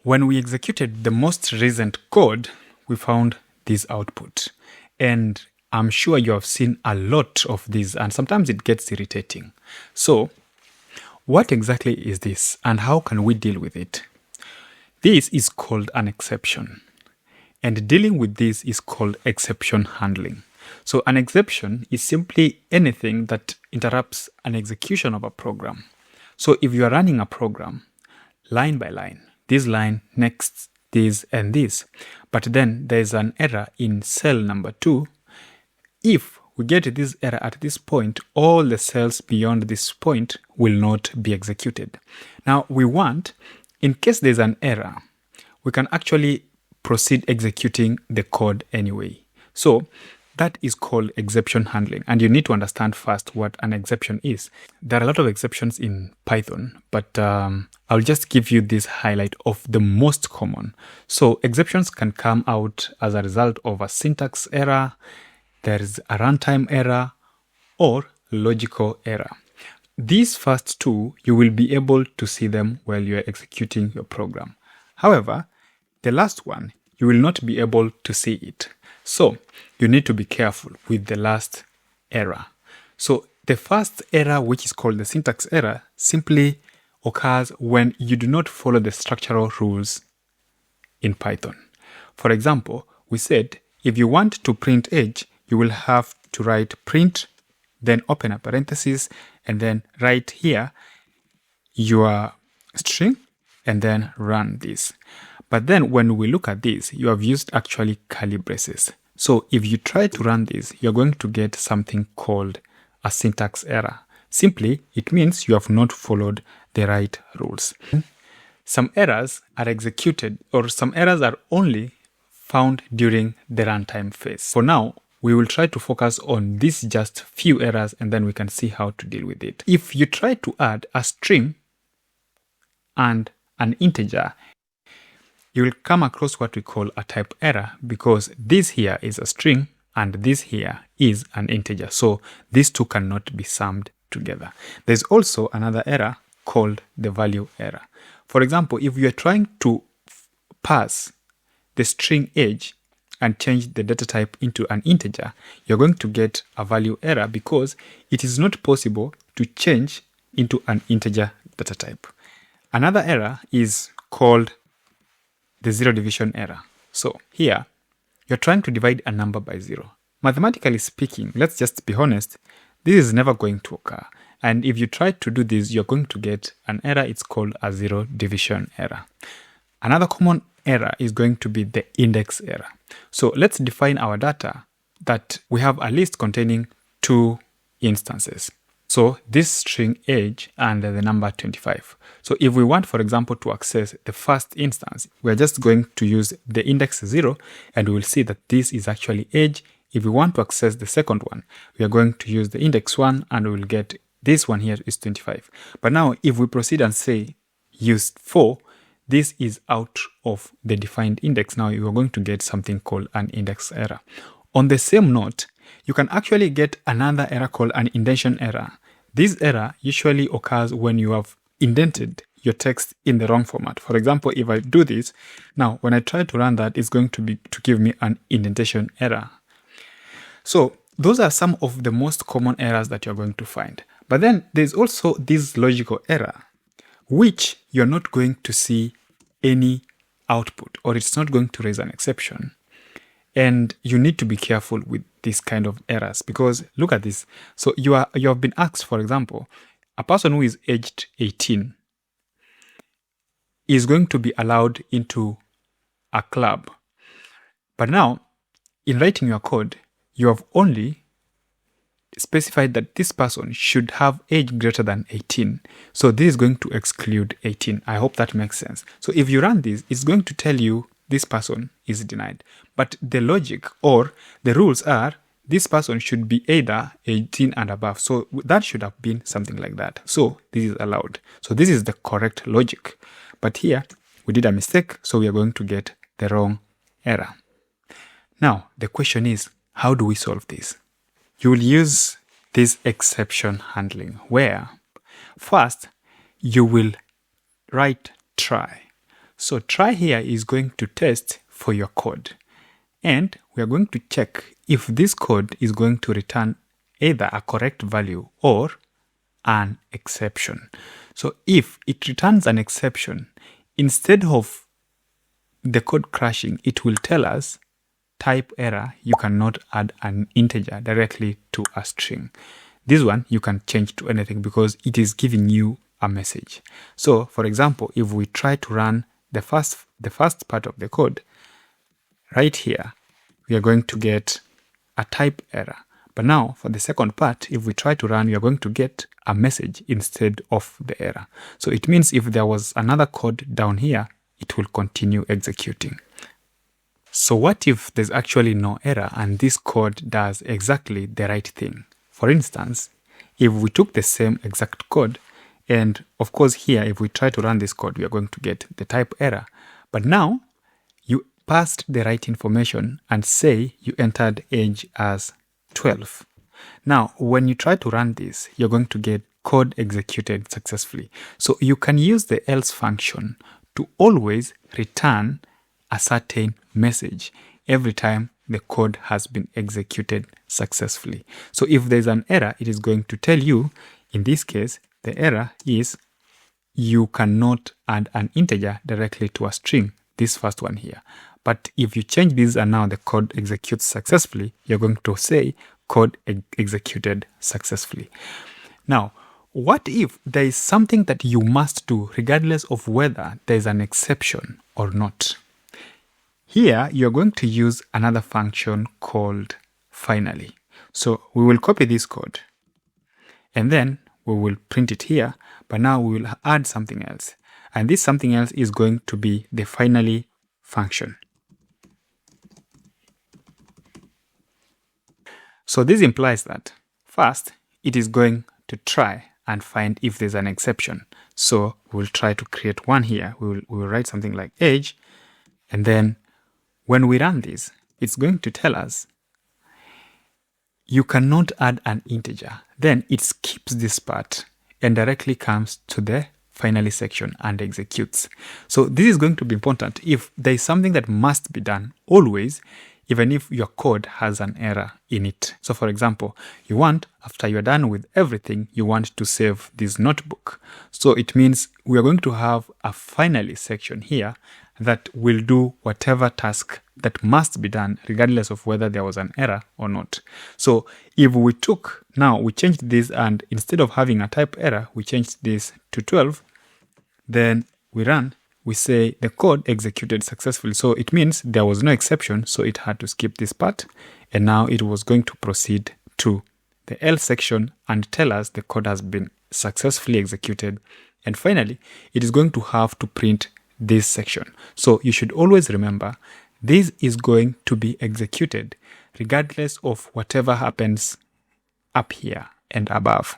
When we executed the most recent code, we found this output. And I'm sure you have seen a lot of these, and sometimes it gets irritating. So, what exactly is this, and how can we deal with it? This is called an exception. And dealing with this is called exception handling. So an exception is simply anything that interrupts an execution of a program. So if you are running a program line by line, this line, next, this, and this, but then there is an error in cell number 2, if we get this error at this point, all the cells beyond this point will not be executed. Now we want, in case there's an error, we can actually proceed executing the code anyway. So that is called exception handling. And you need to understand first what an exception is. There are a lot of exceptions in Python, but I'll just give you this highlight of the most common. So exceptions can come out as a result of a syntax error, there is a runtime error, or logical error. These first two, you will be able to see them while you're executing your program. However, the last one, you will not be able to see it. So you need to be careful with the last error. So the first error, which is called the syntax error, simply occurs when you do not follow the structural rules in Python. For example, we said if you want to print age, you will have to write print, then open a parenthesis, and then write here your string, and then run this. But then when we look at this, you have used actually curly braces. So if you try to run this, you're going to get something called a syntax error. Simply, it means you have not followed the right rules. Some errors are executed, or some errors are only found during the runtime phase. For now, we will try to focus on these just few errors, and then we can see how to deal with it. If you try to add a string and an integer, you will come across what we call a type error, because this here is a string and this here is an integer. So these two cannot be summed together. There's also another error called the value error. For example, if you are trying to pass the string age and change the data type into an integer, you're going to get a value error because it is not possible to change into an integer data type. Another error is called the zero division error. So here, you're trying to divide a number by 0. Mathematically speaking, let's just be honest, this is never going to occur. And if you try to do this, you're going to get an error. It's called a zero division error. Another common error is going to be the index error. So let's define our data that we have a list containing 2 instances. So this string age and the number 25. So if we want, for example, to access the first instance, we're just going to use the index 0, and we will see that this is actually age. If we want to access the second one, we are going to use the index 1, and we will get this one here is 25. But now if we proceed and say use 4, this is out of the defined index. Now you are going to get something called an index error. On the same note, you can actually get another error called an indentation error. This error usually occurs when you have indented your text in the wrong format. For example, if I do this, now when I try to run that, it's going to give me an indentation error. So those are some of the most common errors that you're going to find. But then there's also this logical error, which you're not going to see any output, or it's not going to raise an exception. And you need to be careful with this kind of errors, because look at this. So you have been asked, for example, a person who is aged 18 is going to be allowed into a club. But now, in writing your code, you have only specified that this person should have age greater than 18. So this is going to exclude 18. I hope that makes sense. So if you run this, it's going to tell you this person is denied. But the logic or the rules are this person should be either 18 and above. So that should have been something like that. So this is allowed. So this is the correct logic. But here we did a mistake. So we are going to get the wrong error. Now the question is, how do we solve this? You will use this exception handling where first you will write try. So try here is going to test for your code. And we are going to check if this code is going to return either a correct value or an exception. So if it returns an exception, instead of the code crashing, it will tell us type error, you cannot add an integer directly to a string. This one you can change to anything because it is giving you a message. So for example, if we try to run the first part of the code, right here, we are going to get a type error. But now for the second part, if we try to run, we are going to get a message instead of the error. So it means if there was another code down here, it will continue executing. So what if there's actually no error and this code does exactly the right thing? For instance, if we took the same exact code, and of course here, if we try to run this code, we are going to get the type error. But now you passed the right information and say you entered age as 12. Now, when you try to run this, you're going to get code executed successfully. So you can use the else function to always return a certain message every time the code has been executed successfully. So if there's an error, it is going to tell you, in this case, the error is you cannot add an integer directly to a string, this first one here. But if you change this and now the code executes successfully, you're going to say code executed successfully. Now, what if there is something that you must do regardless of whether there is an exception or not? Here, you're going to use another function called finally. So we will copy this code and then we will print it here, but now we will add something else. And this something else is going to be the finally function. So this implies that first, it is going to try and find if there's an exception. So we'll try to create one here. We will write something like age. And then when we run this, it's going to tell us you cannot add an integer. Then it skips this part and directly comes to the finally section and executes. So this is going to be important. If there is something that must be done always, even if your code has an error in it. So for example, you want, after you're done with everything, you want to save this notebook. So it means we are going to have a finally section here that will do whatever task that must be done, regardless of whether there was an error or not. So if we we changed this, and instead of having a type error, we changed this to 12, then we run, we say the code executed successfully. So it means there was no exception, so it had to skip this part. And now it was going to proceed to the else section and tell us the code has been successfully executed. And finally, it is going to have to print this section. So you should always remember, this is going to be executed regardless of whatever happens up here and above.